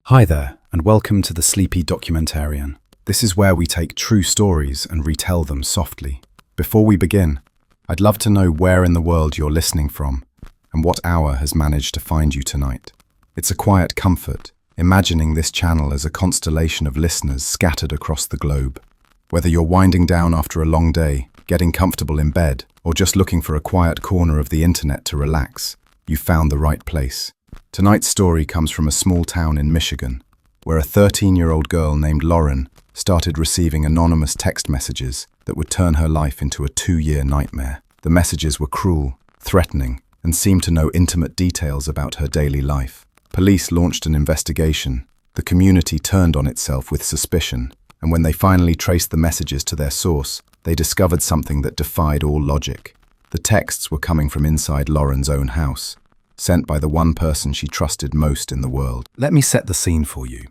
Hi there, and welcome to the Sleepy Documentarian. This is where we take true stories and retell them softly. Before we begin, I'd love to know where in the world you're listening from and what hour has managed to find you tonight. It's a quiet comfort, imagining this channel as a constellation of listeners scattered across the globe. Whether you're winding down after a long day, getting comfortable in bed, or just looking for a quiet corner of the internet to relax, you've found the right place. Tonight's story comes from a small town in Michigan, where a 13-year-old girl named Lauren started receiving anonymous text messages that would turn her life into a 2-year nightmare. The messages were cruel, threatening, and seemed to know intimate details about her daily life. Police launched an investigation. The community turned on itself with suspicion, and when they finally traced the messages to their source, they discovered something that defied all logic. The texts were coming from inside Lauren's own house, sent by the one person she trusted most in the world. Let me set the scene for you.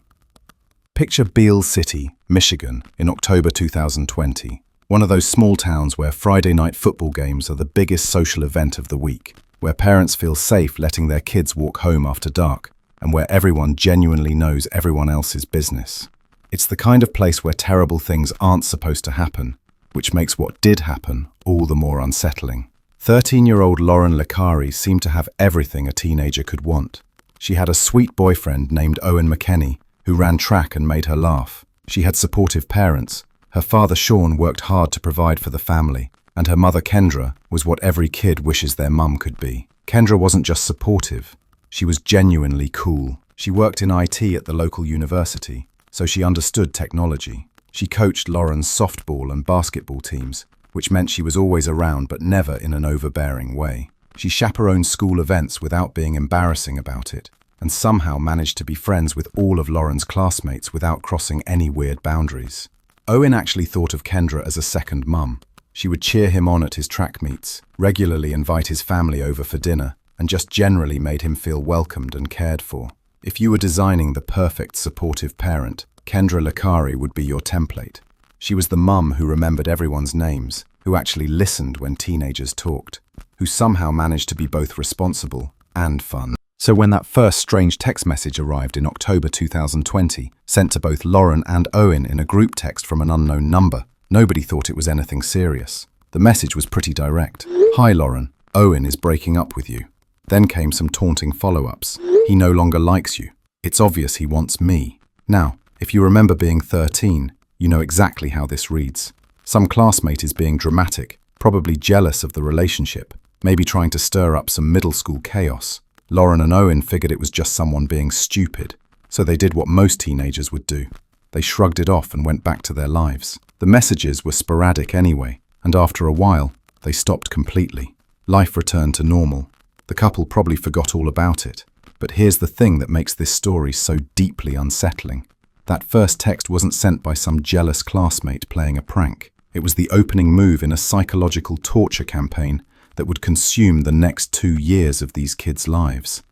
Picture Beale City, Michigan, in October 2020. One of those small towns where Friday night football games are the biggest social event of the week, where parents feel safe letting their kids walk home after dark, and where everyone genuinely knows everyone else's business. It's the kind of place where terrible things aren't supposed to happen, which makes what did happen all the more unsettling. 13-year-old Lauren Licari seemed to have everything a teenager could want. She had a sweet boyfriend named Owen McKenney, who ran track and made her laugh. She had supportive parents. Her father Sean worked hard to provide for the family, and her mother Kendra was what every kid wishes their mum could be. Kendra wasn't just supportive, she was genuinely cool. She worked in IT at the local university, so she understood technology. She coached Lauren's softball and basketball teams, which meant she was always around but never in an overbearing way. She chaperoned school events without being embarrassing about it, and somehow managed to be friends with all of Lauren's classmates without crossing any weird boundaries. Owen actually thought of Kendra as a second mum. She would cheer him on at his track meets, regularly invite his family over for dinner, and just generally made him feel welcomed and cared for. If you were designing the perfect supportive parent, Kendra Licari would be your template. She was the mum who remembered everyone's names, who actually listened when teenagers talked, who somehow managed to be both responsible and fun. So when that first strange text message arrived in October 2020, sent to both Lauren and Owen in a group text from an unknown number, nobody thought it was anything serious. The message was pretty direct. "Hi Lauren, Owen is breaking up with you." Then came some taunting follow-ups. "He no longer likes you. It's obvious he wants me." Now, if you remember being 13, you know exactly how this reads. Some classmate is being dramatic, probably jealous of the relationship, maybe trying to stir up some middle school chaos. Lauren and Owen figured it was just someone being stupid, so they did what most teenagers would do. They shrugged it off and went back to their lives. The messages were sporadic anyway, and after a while, they stopped completely. Life returned to normal. The couple probably forgot all about it. But here's the thing that makes this story so deeply unsettling. That first text wasn't sent by some jealous classmate playing a prank. It was the opening move in a psychological torture campaign that would consume the next 2 years of these kids' lives.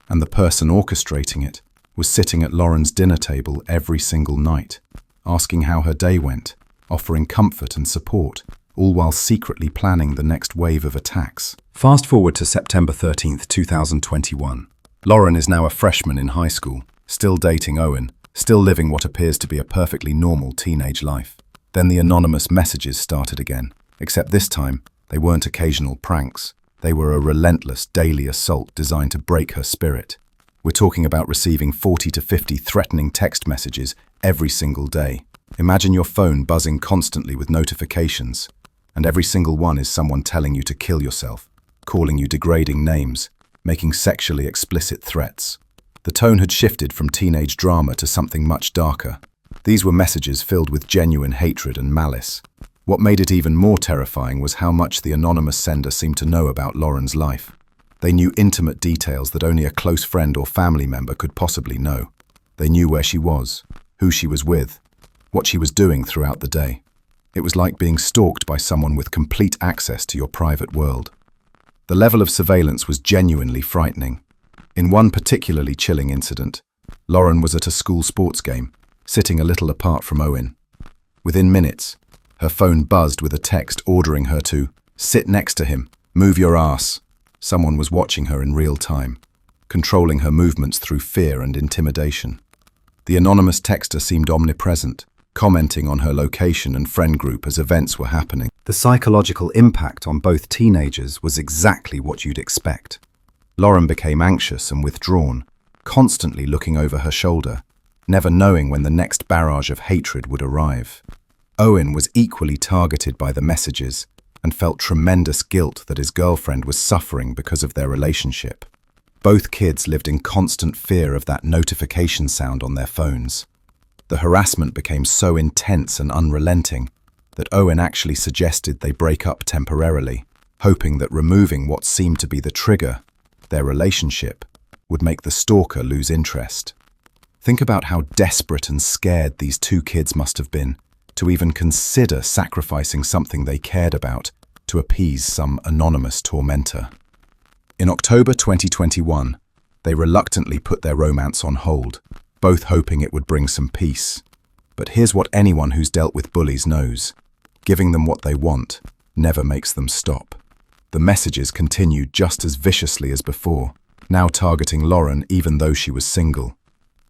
And the person orchestrating it was sitting at Lauren's dinner table every single night, asking how her day went, offering comfort and support, all while secretly planning the next wave of attacks. Fast forward to September 13th, 2021. Lauren is now a freshman in high school, still dating Owen, still living what appears to be a perfectly normal teenage life. Then the anonymous messages started again, except this time, they weren't occasional pranks. They were a relentless daily assault designed to break her spirit. We're talking about receiving 40 to 50 threatening text messages every single day. Imagine your phone buzzing constantly with notifications, and every single one is someone telling you to kill yourself, calling you degrading names, making sexually explicit threats. The tone had shifted from teenage drama to something much darker. These were messages filled with genuine hatred and malice. What made it even more terrifying was how much the anonymous sender seemed to know about Lauren's life. They knew intimate details that only a close friend or family member could possibly know. They knew where she was, who she was with, what she was doing throughout the day. It was like being stalked by someone with complete access to your private world. The level of surveillance was genuinely frightening. In one particularly chilling incident, Lauren was at a school sports game, sitting a little apart from Owen. Within minutes, her phone buzzed with a text ordering her to sit next to him, move your ass. Someone was watching her in real time, controlling her movements through fear and intimidation. The anonymous texter seemed omnipresent, commenting on her location and friend group as events were happening. The psychological impact on both teenagers was exactly what you'd expect. Lauren became anxious and withdrawn, constantly looking over her shoulder, never knowing when the next barrage of hatred would arrive. Owen was equally targeted by the messages and felt tremendous guilt that his girlfriend was suffering because of their relationship. Both kids lived in constant fear of that notification sound on their phones. The harassment became so intense and unrelenting that Owen actually suggested they break up temporarily, hoping that removing what seemed to be the trigger, their relationship, would make the stalker lose interest. Think about how desperate and scared these two kids must have been to even consider sacrificing something they cared about to appease some anonymous tormentor. In October 2021, they reluctantly put their romance on hold, both hoping it would bring some peace. But here's what anyone who's dealt with bullies knows: giving them what they want never makes them stop. The messages continued just as viciously as before, now targeting Lauren even though she was single.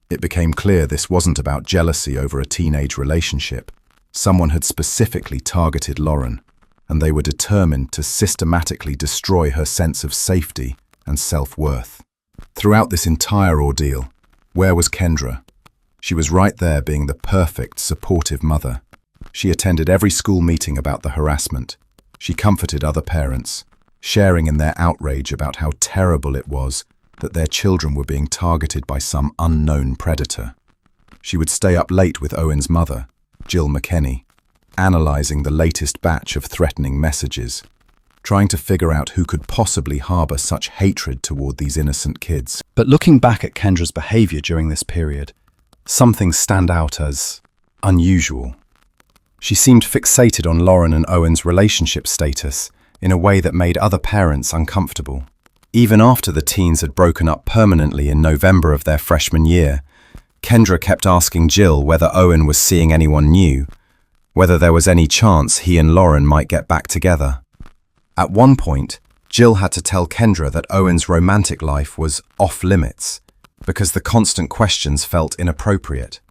It became clear this wasn't about jealousy over a teenage relationship. Someone had specifically targeted Lauren, and they were determined to systematically destroy her sense of safety and self-worth. Throughout this entire ordeal, where was Kendra? She was right there, being the perfect, supportive mother. She attended every school meeting about the harassment. She comforted other parents, sharing in their outrage about how terrible it was that their children were being targeted by some unknown predator. She would stay up late with Owen's mother, Jill McKenney, analyzing the latest batch of threatening messages, trying to figure out who could possibly harbor such hatred toward these innocent kids. But looking back at Kendra's behavior during this period, some things stand out as unusual. She seemed fixated on Lauren and Owen's relationship status in a way that made other parents uncomfortable. Even after the teens had broken up permanently in November of their freshman year, Kendra kept asking Jill whether Owen was seeing anyone new, whether there was any chance he and Lauren might get back together. At one point, Jill had to tell Kendra that Owen's romantic life was off limits because the constant questions felt inappropriate.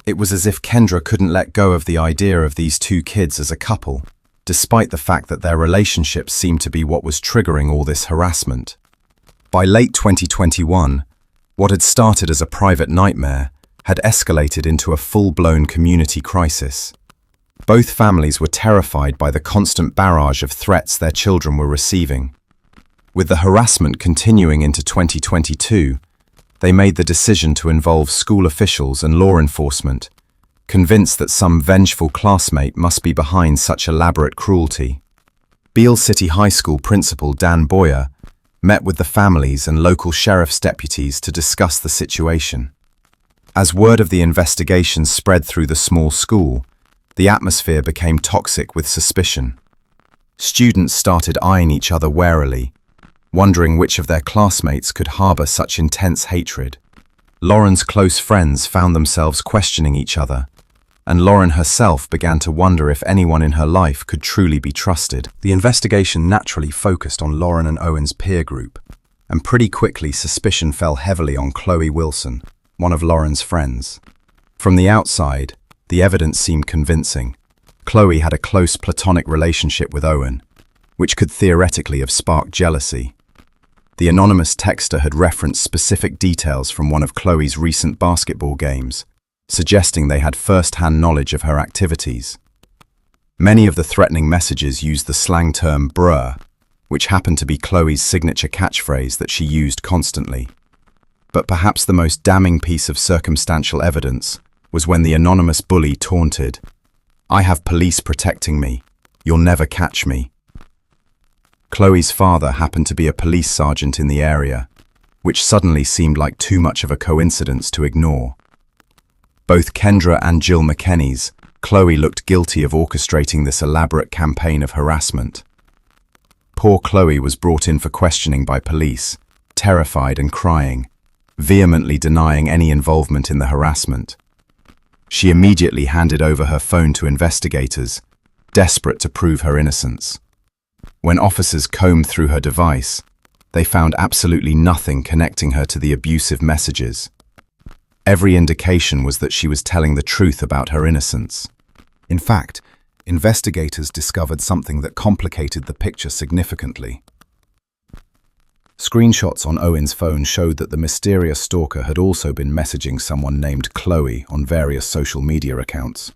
It was as if Kendra couldn't let go of the idea of these two kids as a couple, despite the fact that their relationship seemed to be what was triggering all this harassment. By late 2021, what had started as a private nightmare had escalated into a full-blown community crisis. Both families were terrified by the constant barrage of threats their children were receiving. With the harassment continuing into 2022, they made the decision to involve school officials and law enforcement, convinced that some vengeful classmate must be behind such elaborate cruelty. Beale City High School principal Dan Boyer met with the families and local sheriff's deputies to discuss the situation. As word of the investigation spread through the small school, the atmosphere became toxic with suspicion. Students started eyeing each other warily, wondering which of their classmates could harbor such intense hatred. Lauren's close friends found themselves questioning each other, and Lauren herself began to wonder if anyone in her life could truly be trusted. The investigation naturally focused on Lauren and Owen's peer group, and pretty quickly suspicion fell heavily on Chloe Wilson, one of Lauren's friends. From the outside, the evidence seemed convincing. Chloe had a close platonic relationship with Owen, which could theoretically have sparked jealousy. The anonymous texter had referenced specific details from one of Chloe's recent basketball games, suggesting they had first-hand knowledge of her activities. Many of the threatening messages used the slang term bruh, which happened to be Chloe's signature catchphrase that she used constantly. But perhaps the most damning piece of circumstantial evidence was when the anonymous bully taunted, "I have police protecting me. You'll never catch me." Chloe's father happened to be a police sergeant in the area, which suddenly seemed like too much of a coincidence to ignore. Both Kendra and Jill McKenney's, Chloe looked guilty of orchestrating this elaborate campaign of harassment. Poor Chloe was brought in for questioning by police, terrified and crying, vehemently denying any involvement in the harassment. She immediately handed over her phone to investigators, desperate to prove her innocence. When officers combed through her device, they found absolutely nothing connecting her to the abusive messages. Every indication was that she was telling the truth about her innocence. In fact, investigators discovered something that complicated the picture significantly. Screenshots on Owen's phone showed that the mysterious stalker had also been messaging someone named Chloe on various social media accounts.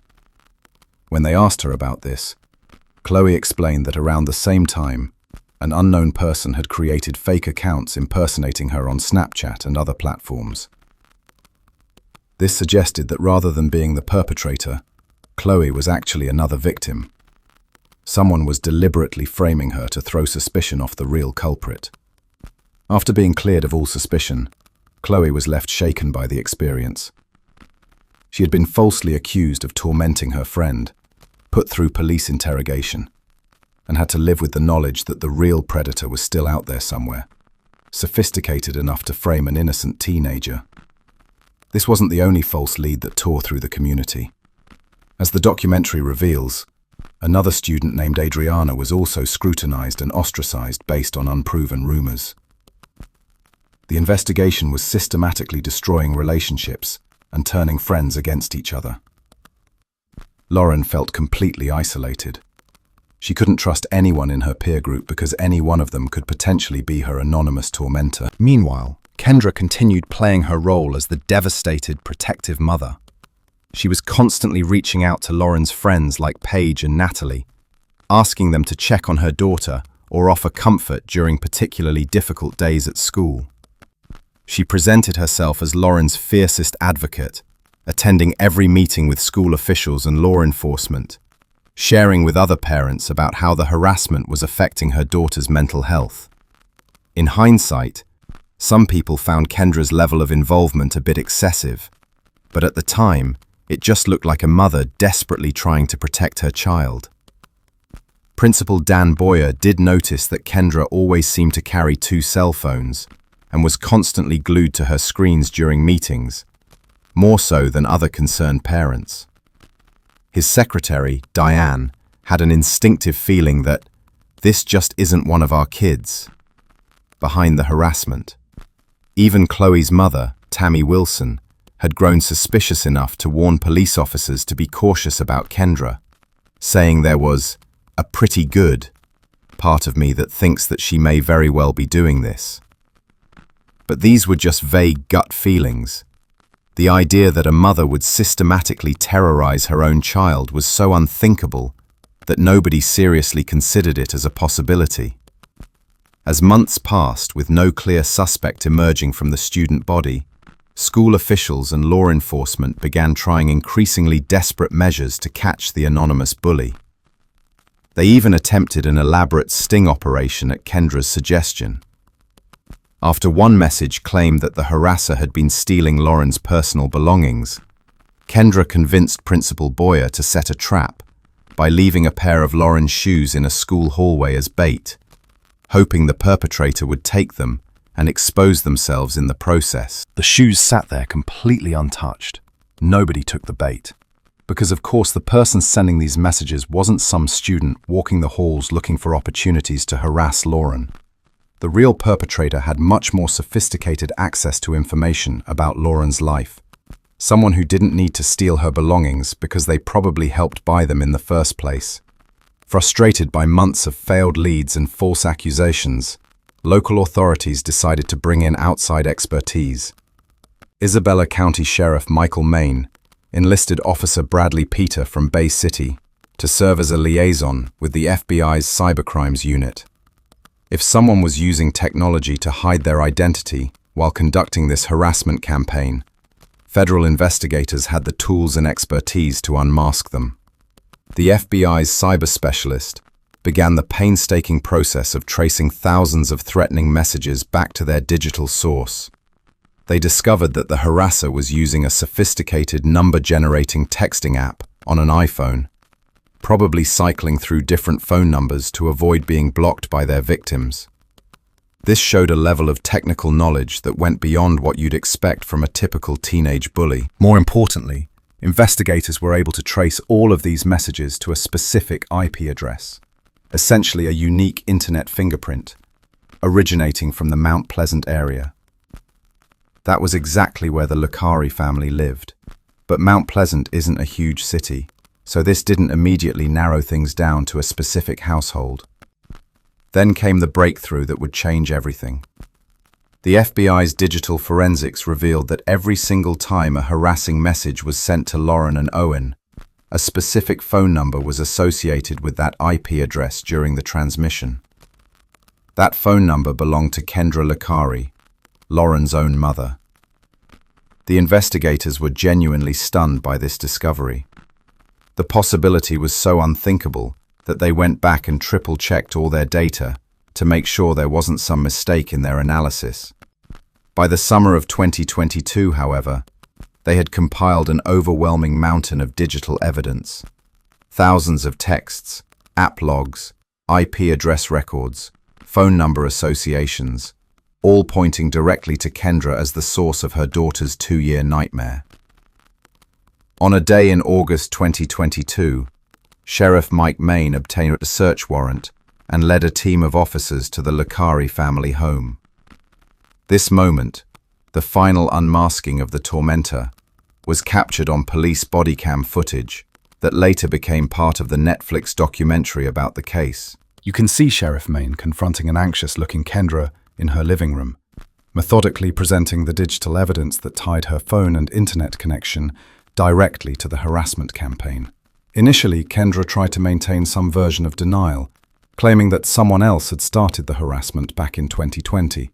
When they asked her about this, Chloe explained that around the same time, an unknown person had created fake accounts impersonating her on Snapchat and other platforms. This suggested that rather than being the perpetrator, Chloe was actually another victim. Someone was deliberately framing her to throw suspicion off the real culprit. After being cleared of all suspicion, Chloe was left shaken by the experience. She had been falsely accused of tormenting her friend, put through police interrogation, and had to live with the knowledge that the real predator was still out there somewhere, sophisticated enough to frame an innocent teenager. This wasn't the only false lead that tore through the community. As the documentary reveals, another student named Adriana was also scrutinized and ostracized based on unproven rumors. The investigation was systematically destroying relationships and turning friends against each other. Lauren felt completely isolated. She couldn't trust anyone in her peer group because any one of them could potentially be her anonymous tormentor. Meanwhile, Kendra continued playing her role as the devastated, protective mother. She was constantly reaching out to Lauren's friends like Paige and Natalie, asking them to check on her daughter or offer comfort during particularly difficult days at school. She presented herself as Lauren's fiercest advocate, attending every meeting with school officials and law enforcement, sharing with other parents about how the harassment was affecting her daughter's mental health. In hindsight, some people found Kendra's level of involvement a bit excessive, but at the time, it just looked like a mother desperately trying to protect her child. Principal Dan Boyer did notice that Kendra always seemed to carry 2 cell phones and was constantly glued to her screens during meetings, more so than other concerned parents. His secretary, Diane, had an instinctive feeling that this just isn't one of our kids. Behind the harassment, even Chloe's mother, Tammy Wilson, had grown suspicious enough to warn police officers to be cautious about Kendra, saying there was a pretty good part of me that thinks that she may very well be doing this. But these were just vague gut feelings. The idea that a mother would systematically terrorize her own child was so unthinkable that nobody seriously considered it as a possibility. As months passed with no clear suspect emerging from the student body, school officials and law enforcement began trying increasingly desperate measures to catch the anonymous bully. They even attempted an elaborate sting operation at Kendra's suggestion. After one message claimed that the harasser had been stealing Lauren's personal belongings, Kendra convinced Principal Boyer to set a trap by leaving a pair of Lauren's shoes in a school hallway as bait, hoping the perpetrator would take them and expose themselves in the process. The shoes sat there completely untouched. Nobody took the bait. Because of course the person sending these messages wasn't some student walking the halls looking for opportunities to harass Lauren. The real perpetrator had much more sophisticated access to information about Lauren's life. Someone who didn't need to steal her belongings because they probably helped buy them in the first place. Frustrated by months of failed leads and false accusations, local authorities decided to bring in outside expertise. Isabella County Sheriff Michael Main enlisted Officer Bradley Peter from Bay City to serve as a liaison with the FBI's cybercrimes unit. If someone was using technology to hide their identity while conducting this harassment campaign, federal investigators had the tools and expertise to unmask them. The FBI's cyber specialist began the painstaking process of tracing thousands of threatening messages back to their digital source. They discovered that the harasser was using a sophisticated number-generating texting app on an iPhone, probably cycling through different phone numbers to avoid being blocked by their victims. This showed a level of technical knowledge that went beyond what you'd expect from a typical teenage bully. More importantly, investigators were able to trace all of these messages to a specific IP address, essentially a unique internet fingerprint, originating from the Mount Pleasant area. That was exactly where the Lucari family lived. But Mount Pleasant isn't a huge city, so this didn't immediately narrow things down to a specific household. Then came the breakthrough that would change everything. The FBI's digital forensics revealed that every single time a harassing message was sent to Lauren and Owen, a specific phone number was associated with that IP address during the transmission. That phone number belonged to Kendra Lucari, Lauren's own mother. The investigators were genuinely stunned by this discovery. The possibility was so unthinkable that they went back and triple-checked all their data to make sure there wasn't some mistake in their analysis. By the summer of 2022, however, they had compiled an overwhelming mountain of digital evidence. Thousands of texts, app logs, IP address records, phone number associations, all pointing directly to Kendra as the source of her daughter's 2-year nightmare. On a day in August 2022, Sheriff Mike Main obtained a search warrant and led a team of officers to the Lucari family home. This moment, the final unmasking of the tormentor, was captured on police body cam footage that later became part of the Netflix documentary about the case. You can see Sheriff Main confronting an anxious-looking Kendra in her living room, methodically presenting the digital evidence that tied her phone and internet connection directly to the harassment campaign. Initially, Kendra tried to maintain some version of denial, claiming that someone else had started the harassment back in 2020,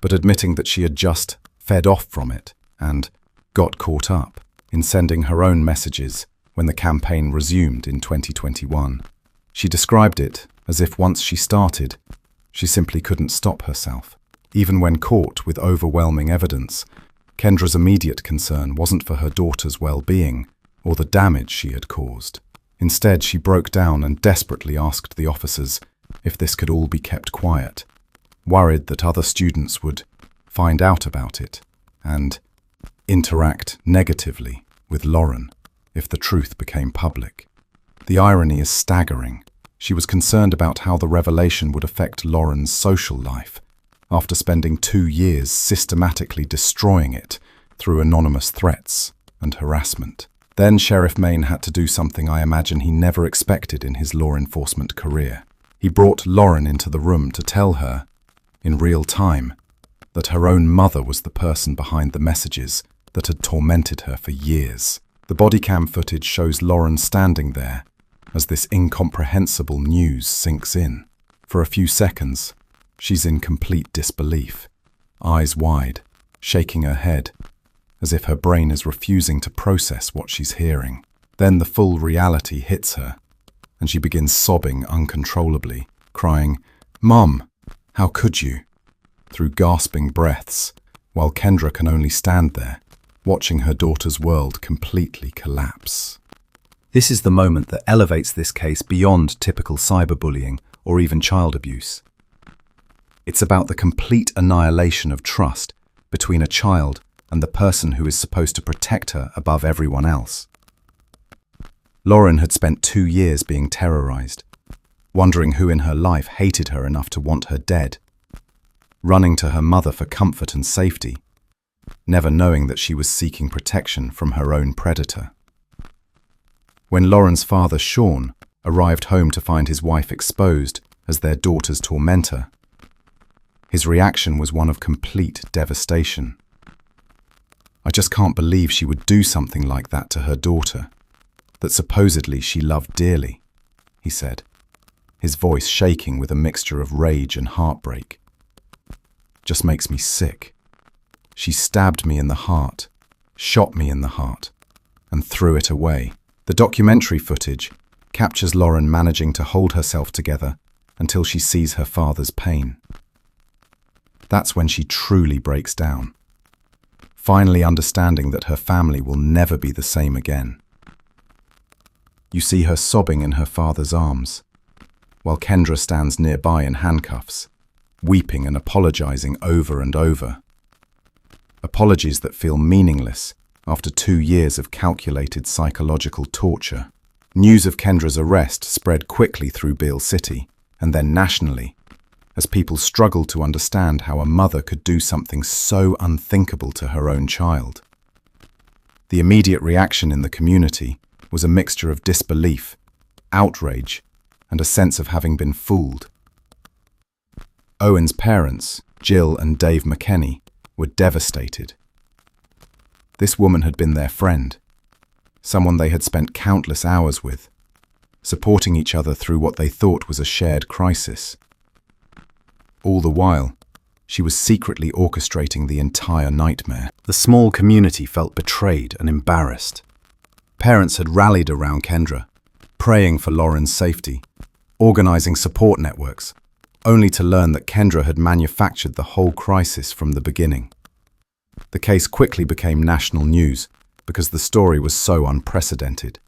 but admitting that she had just fed off from it and got caught up in sending her own messages when the campaign resumed in 2021. She described it as if once she started, she simply couldn't stop herself. Even when caught with overwhelming evidence, Kendra's immediate concern wasn't for her daughter's well-being or the damage she had caused. Instead, she broke down and desperately asked the officers if this could all be kept quiet, worried that other students would find out about it and interact negatively with Lauren if the truth became public. The irony is staggering. She was concerned about how the revelation would affect Lauren's social life after spending 2 years systematically destroying it through anonymous threats and harassment. Then Sheriff Main had to do something I imagine he never expected in his law enforcement career. He brought Lauren into the room to tell her, in real time, that her own mother was the person behind the messages that had tormented her for years. The body cam footage shows Lauren standing there as this incomprehensible news sinks in. For a few seconds, she's in complete disbelief, eyes wide, shaking her head, as if her brain is refusing to process what she's hearing. Then the full reality hits her, and she begins sobbing uncontrollably, crying, "Mum, how could you?" through gasping breaths, while Kendra can only stand there, watching her daughter's world completely collapse. This is the moment that elevates this case beyond typical cyberbullying or even child abuse. It's about the complete annihilation of trust between a child and the person who is supposed to protect her above everyone else. Lauren had spent 2 years being terrorized, wondering who in her life hated her enough to want her dead, running to her mother for comfort and safety, never knowing that she was seeking protection from her own predator. When Lauren's father, Sean, arrived home to find his wife exposed as their daughter's tormentor, his reaction was one of complete devastation. "I just can't believe she would do something like that to her daughter, that supposedly she loved dearly," he said, his voice shaking with a mixture of rage and heartbreak. "Just makes me sick. She stabbed me in the heart, shot me in the heart, and threw it away." The documentary footage captures Lauren managing to hold herself together until she sees her father's pain. That's when she truly breaks down, finally understanding that her family will never be the same again. You see her sobbing in her father's arms, while Kendra stands nearby in handcuffs, weeping and apologizing over and over. Apologies that feel meaningless after 2 years of calculated psychological torture. News of Kendra's arrest spread quickly through Beale City and then nationally, as people struggled to understand how a mother could do something so unthinkable to her own child. The immediate reaction in the community was a mixture of disbelief, outrage, and a sense of having been fooled. Owen's parents, Jill and Dave McKenney, were devastated. This woman had been their friend, someone they had spent countless hours with, supporting each other through what they thought was a shared crisis. All the while, she was secretly orchestrating the entire nightmare. The small community felt betrayed and embarrassed. Parents had rallied around Kendra, praying for Lauren's safety, organizing support networks, only to learn that Kendra had manufactured the whole crisis from the beginning. The case quickly became national news because the story was so unprecedented.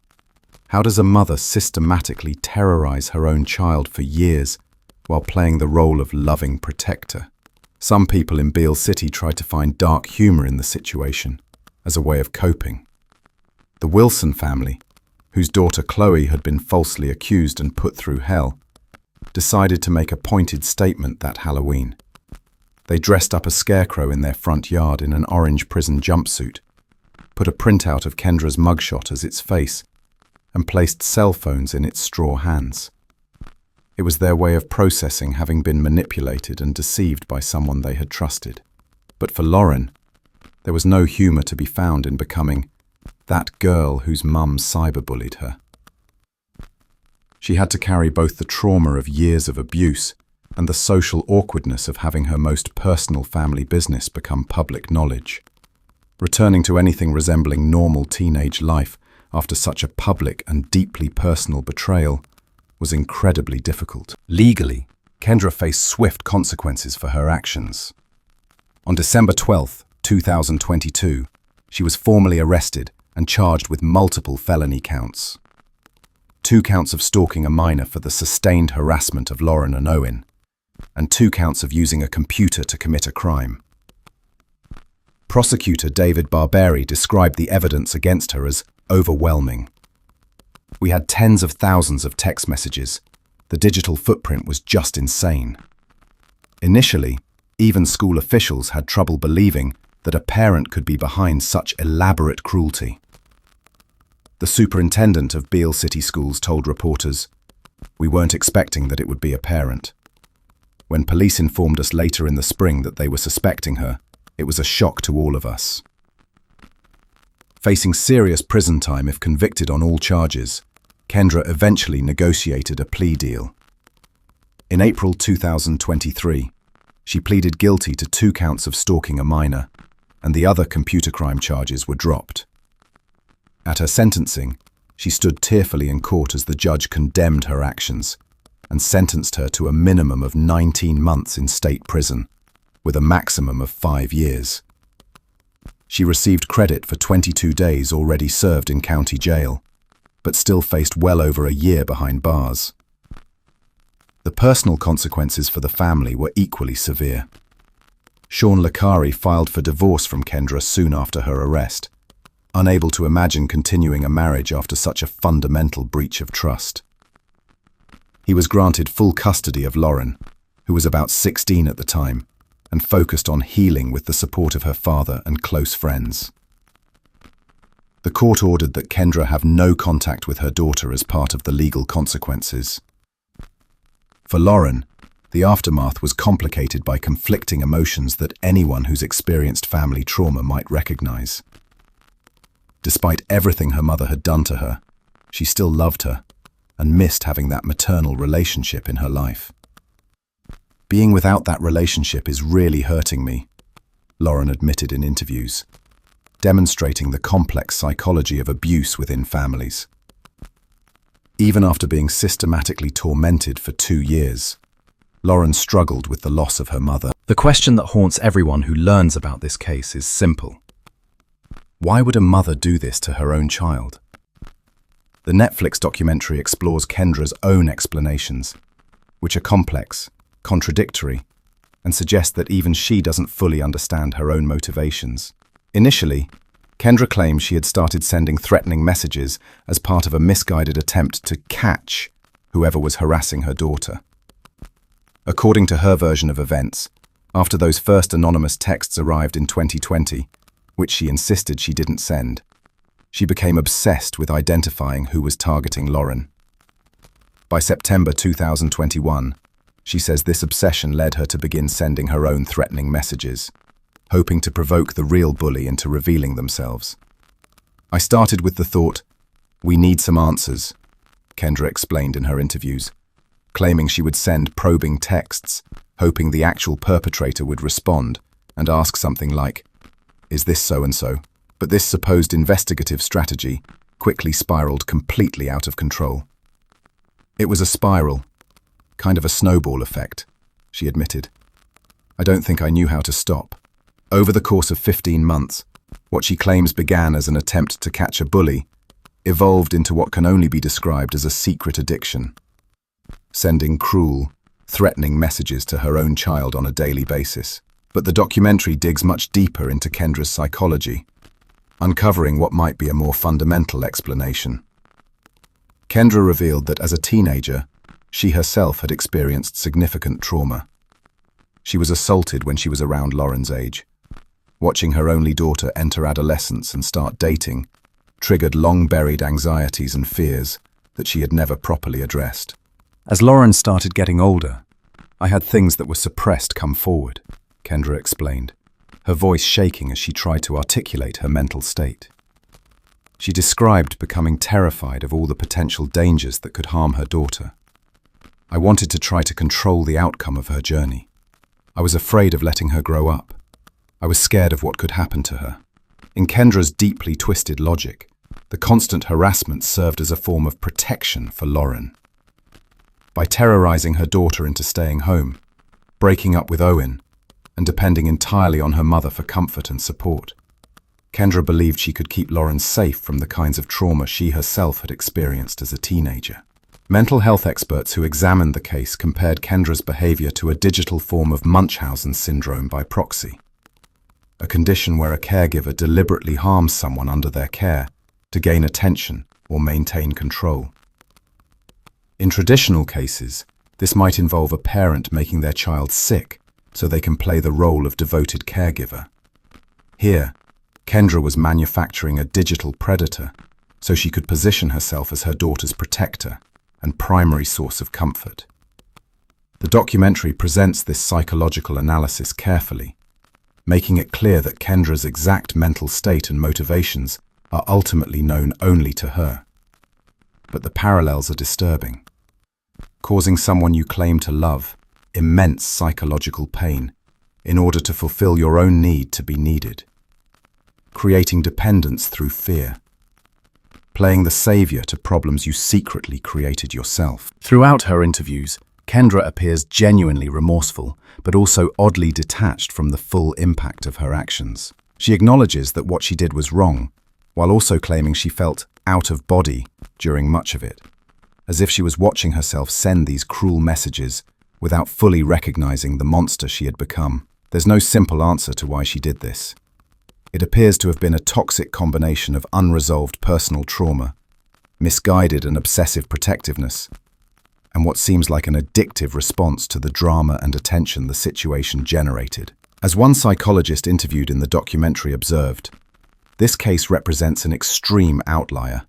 How does a mother systematically terrorize her own child for years while playing the role of loving protector? Some people in Beale City tried to find dark humor in the situation as a way of coping. The Wilson family, whose daughter Chloe had been falsely accused and put through hell, decided to make a pointed statement that Halloween. They dressed up a scarecrow in their front yard in an orange prison jumpsuit, put a printout of Kendra's mugshot as its face, and placed cell phones in its straw hands. It was their way of processing having been manipulated and deceived by someone they had trusted. But for Lauren, there was no humor to be found in becoming that girl whose mum cyberbullied her. She had to carry both the trauma of years of abuse and the social awkwardness of having her most personal family business become public knowledge. Returning to anything resembling normal teenage life after such a public and deeply personal betrayal was incredibly difficult. Legally, Kendra faced swift consequences for her actions. On December 12, 2022, she was formally arrested and charged with multiple felony counts. 2 counts of stalking a minor for the sustained harassment of Lauren and Owen, and 2 counts of using a computer to commit a crime. Prosecutor David Barberi described the evidence against her as overwhelming. We had tens of thousands of text messages. The digital footprint was just insane. Initially, even school officials had trouble believing that a parent could be behind such elaborate cruelty. The superintendent of Beale City Schools told reporters, "We weren't expecting that it would be a parent." When police informed us later in the spring that they were suspecting her, it was a shock to all of us. Facing serious prison time if convicted on all charges, Kendra eventually negotiated a plea deal. In April 2023, she pleaded guilty to 2 counts of stalking a minor, and the other computer crime charges were dropped. At her sentencing, she stood tearfully in court as the judge condemned her actions and sentenced her to a minimum of 19 months in state prison, with a maximum of 5 years. She received credit for 22 days already served in county jail, but still faced well over a year behind bars. The personal consequences for the family were equally severe. Sean Licari filed for divorce from Kendra soon after her arrest, unable to imagine continuing a marriage after such a fundamental breach of trust. He was granted full custody of Lauren, who was about 16 at the time, and focused on healing with the support of her father and close friends. The court ordered that Kendra have no contact with her daughter as part of the legal consequences. For Lauren, the aftermath was complicated by conflicting emotions that anyone who's experienced family trauma might recognize. Despite everything her mother had done to her, she still loved her and missed having that maternal relationship in her life. "Being without that relationship is really hurting me," Lauren admitted in interviews, demonstrating the complex psychology of abuse within families. Even after being systematically tormented for 2 years, Lauren struggled with the loss of her mother. The question that haunts everyone who learns about this case is simple. Why would a mother do this to her own child? The Netflix documentary explores Kendra's own explanations, which are complex, contradictory, and suggest that even she doesn't fully understand her own motivations. Initially, Kendra claims she had started sending threatening messages as part of a misguided attempt to catch whoever was harassing her daughter. According to her version of events, after those first anonymous texts arrived in 2020, which she insisted she didn't send, she became obsessed with identifying who was targeting Lauren. By September 2021, she says this obsession led her to begin sending her own threatening messages, hoping to provoke the real bully into revealing themselves. "I started with the thought, we need some answers," Kendra explained in her interviews, claiming she would send probing texts, hoping the actual perpetrator would respond and ask something like, "Is this so-and-so?" But this supposed investigative strategy quickly spiraled completely out of control. "It was a spiral, kind of a snowball effect," she admitted. "I don't think I knew how to stop." Over the course of 15 months, what she claims began as an attempt to catch a bully evolved into what can only be described as a secret addiction, sending cruel, threatening messages to her own child on a daily basis. But the documentary digs much deeper into Kendra's psychology, uncovering what might be a more fundamental explanation. Kendra revealed that as a teenager, she herself had experienced significant trauma. She was assaulted when she was around Lauren's age. Watching her only daughter enter adolescence and start dating triggered long-buried anxieties and fears that she had never properly addressed. As Lauren started getting older, I had things that were suppressed come forward, Kendra explained, her voice shaking as she tried to articulate her mental state. She described becoming terrified of all the potential dangers that could harm her daughter. "I wanted to try to control the outcome of her journey. I was afraid of letting her grow up. I was scared of what could happen to her." In Kendra's deeply twisted logic, the constant harassment served as a form of protection for Lauren. By terrorizing her daughter into staying home, breaking up with Owen, and depending entirely on her mother for comfort and support, Kendra believed she could keep Lauren safe from the kinds of trauma she herself had experienced as a teenager. Mental health experts who examined the case compared Kendra's behavior to a digital form of Munchausen syndrome by proxy, a condition where a caregiver deliberately harms someone under their care to gain attention or maintain control. In traditional cases, this might involve a parent making their child sick so they can play the role of devoted caregiver. Here, Kendra was manufacturing a digital predator so she could position herself as her daughter's protector and primary source of comfort. The documentary presents this psychological analysis carefully, making it clear that Kendra's exact mental state and motivations are ultimately known only to her. But the parallels are disturbing, causing someone you claim to love immense psychological pain in order to fulfill your own need to be needed, creating dependence through fear, playing the savior to problems you secretly created yourself. Throughout her interviews, Kendra appears genuinely remorseful, but also oddly detached from the full impact of her actions. She acknowledges that what she did was wrong, while also claiming she felt out of body during much of it, as if she was watching herself send these cruel messages without fully recognizing the monster she had become. There's no simple answer to why she did this. It appears to have been a toxic combination of unresolved personal trauma, misguided and obsessive protectiveness, and what seems like an addictive response to the drama and attention the situation generated. As one psychologist interviewed in the documentary observed, this case represents an extreme outlier,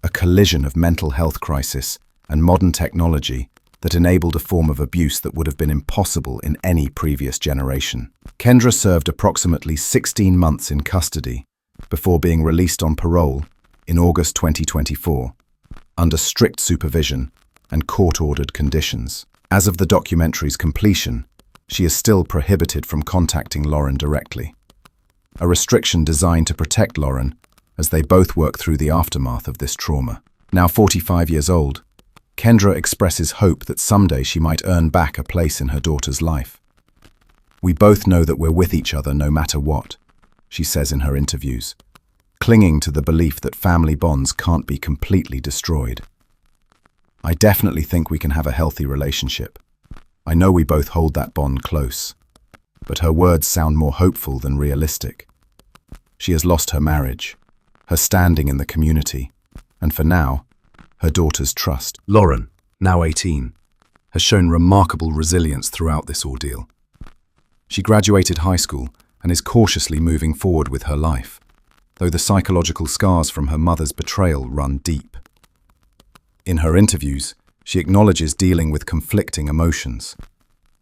a collision of mental health crisis and modern technology that enabled a form of abuse that would have been impossible in any previous generation. Kendra served approximately 16 months in custody before being released on parole in August 2024, under strict supervision and court-ordered conditions. As of the documentary's completion, she is still prohibited from contacting Lauren directly, a restriction designed to protect Lauren as they both work through the aftermath of this trauma. Now 45 years old, Kendra expresses hope that someday she might earn back a place in her daughter's life. "We both know that we're with each other no matter what," she says in her interviews, clinging to the belief that family bonds can't be completely destroyed. "I definitely think we can have a healthy relationship. I know we both hold that bond close." But her words sound more hopeful than realistic. She has lost her marriage, her standing in the community, and for now, her daughter's trust. Lauren, now 18, has shown remarkable resilience throughout this ordeal. She graduated high school and is cautiously moving forward with her life, though the psychological scars from her mother's betrayal run deep. In her interviews, she acknowledges dealing with conflicting emotions,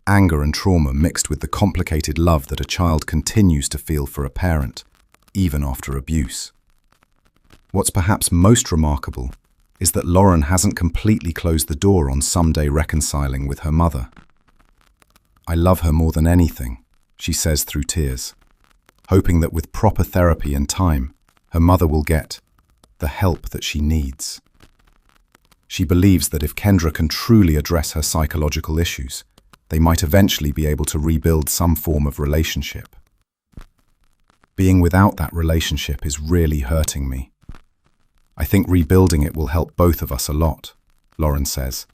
anger and trauma mixed with the complicated love that a child continues to feel for a parent, even after abuse. What's perhaps most remarkable is that Lauren hasn't completely closed the door on someday reconciling with her mother. "I love her more than anything," she says through tears, hoping that with proper therapy and time, her mother will get the help that she needs. She believes that if Kendra can truly address her psychological issues, they might eventually be able to rebuild some form of relationship. "Being without that relationship is really hurting me. I think rebuilding it will help both of us a lot," Lauren says,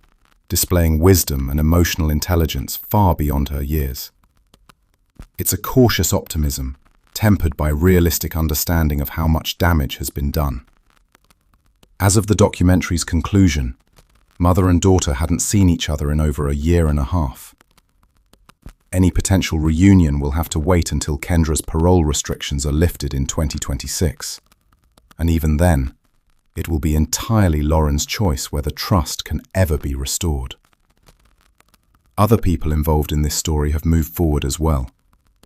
displaying wisdom and emotional intelligence far beyond her years. It's a cautious optimism, tempered by realistic understanding of how much damage has been done. As of the documentary's conclusion, mother and daughter hadn't seen each other in over a year and a half. Any potential reunion will have to wait until Kendra's parole restrictions are lifted in 2026. And even then, it will be entirely Lauren's choice whether trust can ever be restored. Other people involved in this story have moved forward as well,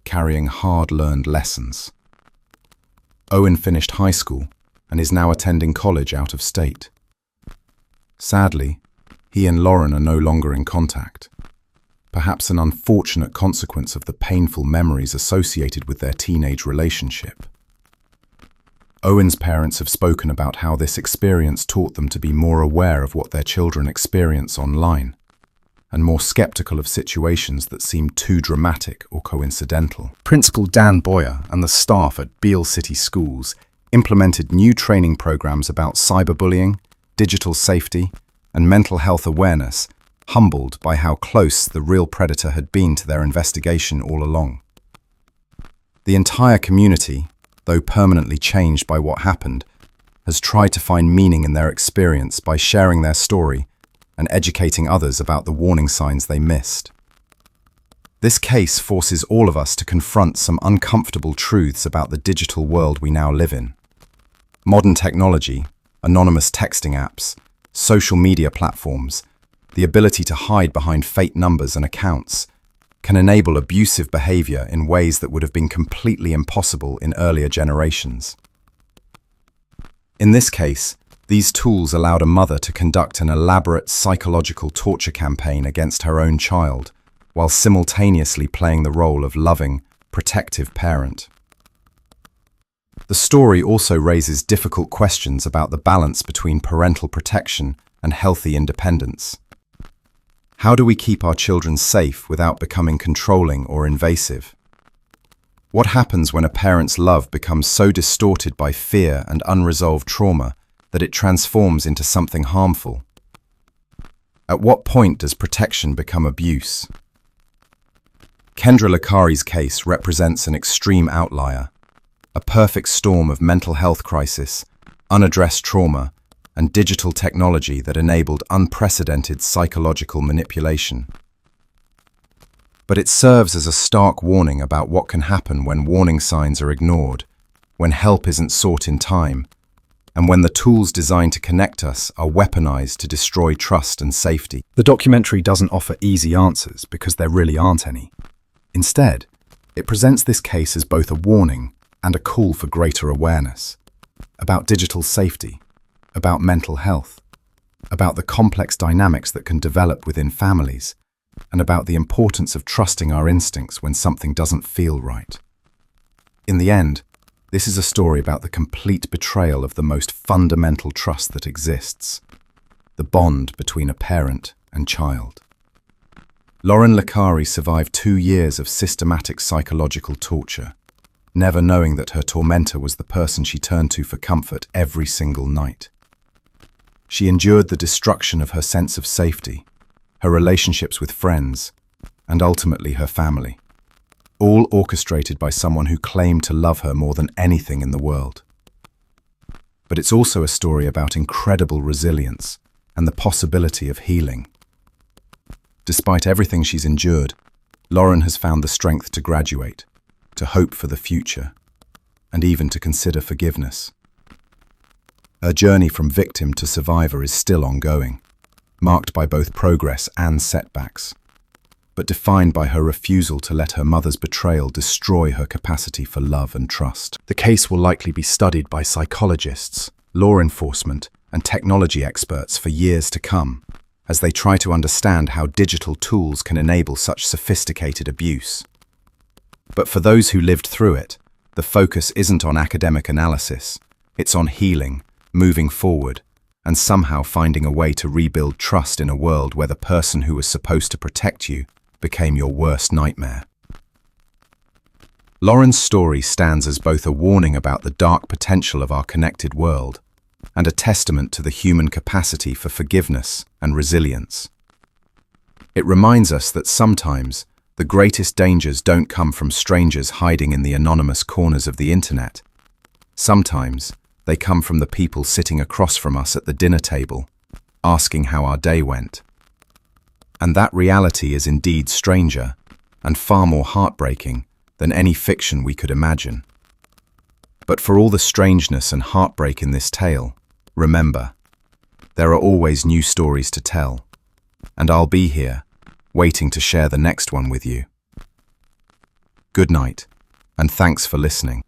carrying hard-learned lessons. Owen finished high school and is now attending college out of state. Sadly, he and Lauren are no longer in contact, perhaps an unfortunate consequence of the painful memories associated with their teenage relationship. Owen's parents have spoken about how this experience taught them to be more aware of what their children experience online, and more skeptical of situations that seem too dramatic or coincidental. Principal Dan Boyer and the staff at Beale City Schools implemented new training programs about cyberbullying, digital safety, and mental health awareness, humbled by how close the real predator had been to their investigation all along. The entire community, though permanently changed by what happened, has tried to find meaning in their experience by sharing their story and educating others about the warning signs they missed. This case forces all of us to confront some uncomfortable truths about the digital world we now live in. Modern technology, anonymous texting apps, social media platforms, the ability to hide behind fake numbers and accounts can enable abusive behavior in ways that would have been completely impossible in earlier generations. In this case, these tools allowed a mother to conduct an elaborate psychological torture campaign against her own child, while simultaneously playing the role of loving, protective parent. The story also raises difficult questions about the balance between parental protection and healthy independence. How do we keep our children safe without becoming controlling or invasive? What happens when a parent's love becomes so distorted by fear and unresolved trauma that it transforms into something harmful? At what point does protection become abuse? Kendra Lakari's case represents an extreme outlier, a perfect storm of mental health crisis, unaddressed trauma, and digital technology that enabled unprecedented psychological manipulation. But it serves as a stark warning about what can happen when warning signs are ignored, when help isn't sought in time, and when the tools designed to connect us are weaponized to destroy trust and safety. The documentary doesn't offer easy answers because there really aren't any. Instead, it presents this case as both a warning and a call for greater awareness about digital safety, about mental health, about the complex dynamics that can develop within families, and about the importance of trusting our instincts when something doesn't feel right. In the end, this is a story about the complete betrayal of the most fundamental trust that exists, the bond between a parent and child. Lauren Lakari survived 2 years of systematic psychological torture, never knowing that her tormentor was the person she turned to for comfort every single night. She endured the destruction of her sense of safety, her relationships with friends, and ultimately her family, all orchestrated by someone who claimed to love her more than anything in the world. But it's also a story about incredible resilience and the possibility of healing. Despite everything she's endured, Lauren has found the strength to graduate, to hope for the future, and even to consider forgiveness. Her journey from victim to survivor is still ongoing, marked by both progress and setbacks, but defined by her refusal to let her mother's betrayal destroy her capacity for love and trust. The case will likely be studied by psychologists, law enforcement, and technology experts for years to come, as they try to understand how digital tools can enable such sophisticated abuse. But for those who lived through it, the focus isn't on academic analysis, it's on healing, moving forward, and somehow finding a way to rebuild trust in a world where the person who was supposed to protect you became your worst nightmare. Lauren's story stands as both a warning about the dark potential of our connected world and a testament to the human capacity for forgiveness and resilience. It reminds us that sometimes the greatest dangers don't come from strangers hiding in the anonymous corners of the internet. Sometimes they come from the people sitting across from us at the dinner table, asking how our day went. And that reality is indeed stranger and far more heartbreaking than any fiction we could imagine. But for all the strangeness and heartbreak in this tale, remember, there are always new stories to tell, and I'll be here, waiting to share the next one with you. Good night, and thanks for listening.